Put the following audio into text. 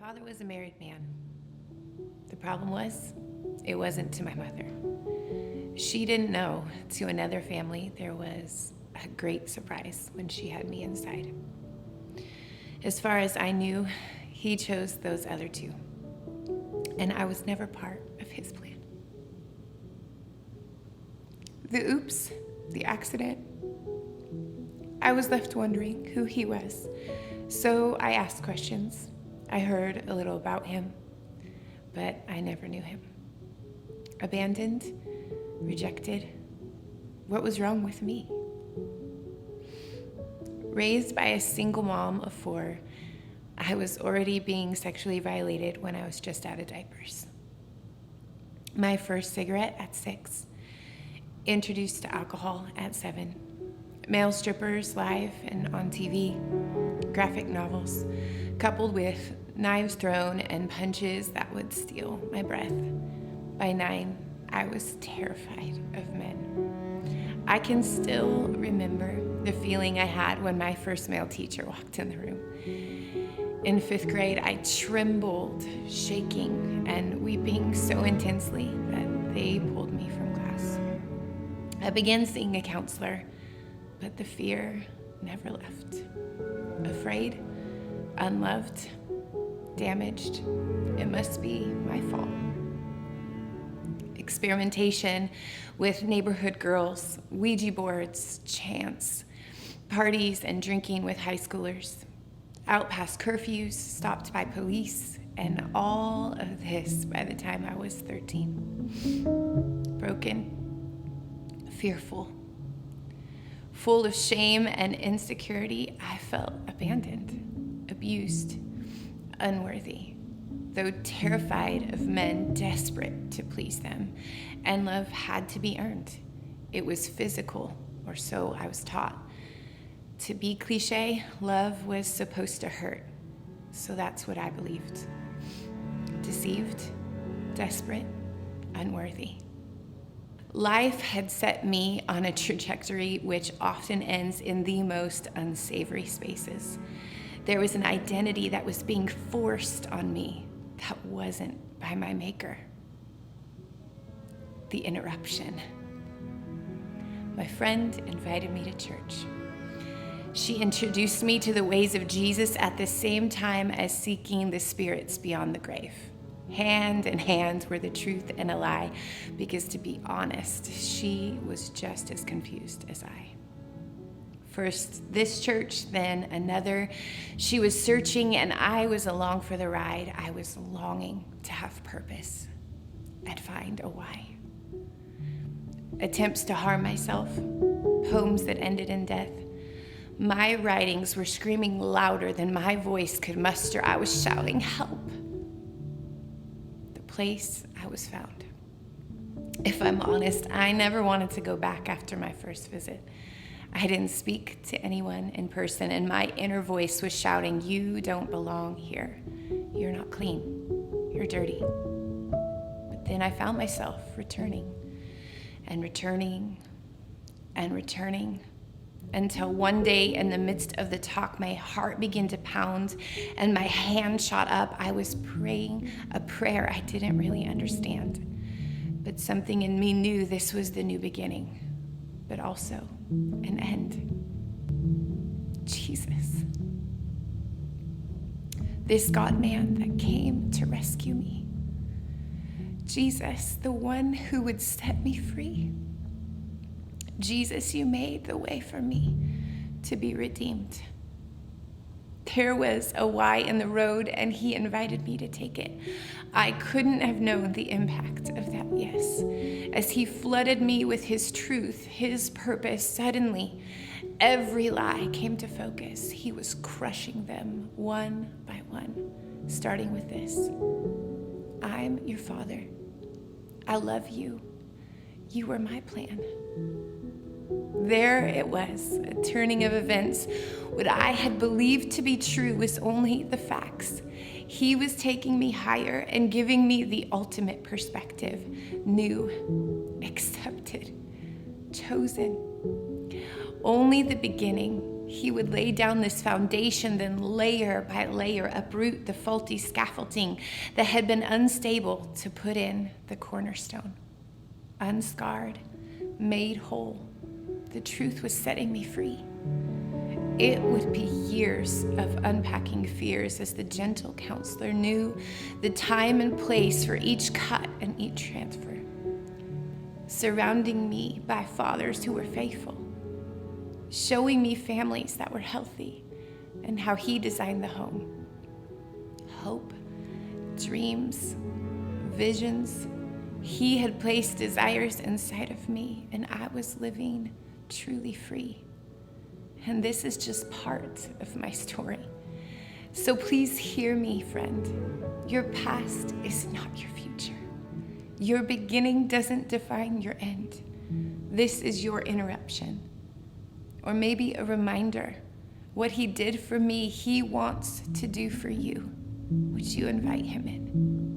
father was a married man. The problem was, it wasn't to my mother. She didn't know to another family there was a great surprise when she had me inside. As far as I knew, he chose those other two, and I was never part of his plan. The oops, the accident, I was left wondering who he was, so I asked questions. I heard a little about him, but I never knew him. Abandoned, rejected. What was wrong with me? Raised by a single mom of 4, I was already being sexually violated when I was just out of diapers. My first cigarette at 6. Introduced to alcohol at 7. Male strippers live and on TV. Graphic novels, coupled with knives thrown and punches that would steal my breath. By 9, I was terrified of men. I can still remember the feeling I had when my first male teacher walked in the room. In 5th grade, I trembled, shaking and weeping so intensely that they pulled me from class. I began seeing a counselor, but the fear never left. Afraid, unloved, damaged. It must be my fault. Experimentation with neighborhood girls, Ouija boards, chants, parties, and drinking with high schoolers. Out past curfews, stopped by police, and all of this by the time I was 13. Broken, fearful, full of shame and insecurity, I felt abandoned, abused, unworthy, though terrified of men desperate to please them, and love had to be earned. It was physical, or so I was taught. To be cliche, love was supposed to hurt, so that's what I believed. Deceived, desperate, unworthy. Life had set me on a trajectory which often ends in the most unsavory spaces. There was an identity that was being forced on me that wasn't by my maker. The interruption. My friend invited me to church. She introduced me to the ways of Jesus at the same time as seeking the spirits beyond the grave. Hand in hand were the truth and a lie, because to be honest, she was just as confused as I. First this church, then another. She was searching and I was along for the ride. I was longing to have purpose and find a why. Attempts to harm myself, poems that ended in death. My writings were screaming louder than my voice could muster. I was shouting, help. The place I was found. If I'm honest, I never wanted to go back after my first visit. I didn't speak to anyone in person, and my inner voice was shouting, you don't belong here. You're not clean. You're dirty. But then I found myself returning and returning and returning, until one day in the midst of the talk, my heart began to pound and my hand shot up. I was praying a prayer I didn't really understand, but something in me knew this was the new beginning, but also an end. Jesus. This God-man that came to rescue me. Jesus, the one who would set me free. Jesus, you made the way for me to be redeemed. There was a Y in the road, and he invited me to take it. I couldn't have known the impact of that yes. As he flooded me with his truth, his purpose, suddenly every lie came to focus. He was crushing them one by one, starting with this. I'm your father. I love you. You were my plan. There it was, a turning of events. What I had believed to be true was only the facts. He was taking me higher and giving me the ultimate perspective. New, accepted, chosen. Only the beginning. He would lay down this foundation, then layer by layer uproot the faulty scaffolding that had been unstable to put in the cornerstone. Unscarred, made whole, the truth was setting me free. It would be years of unpacking fears as the gentle counselor knew the time and place for each cut and each transfer, surrounding me by fathers who were faithful, showing me families that were healthy and how he designed the home. Hope, dreams, visions. He had placed desires inside of me, and I was living truly free. And this is just part of my story. So please hear me, friend. Your past is not your future. Your beginning doesn't define your end. This is your interruption. Or maybe a reminder. What he did for me, he wants to do for you. Would you invite him in?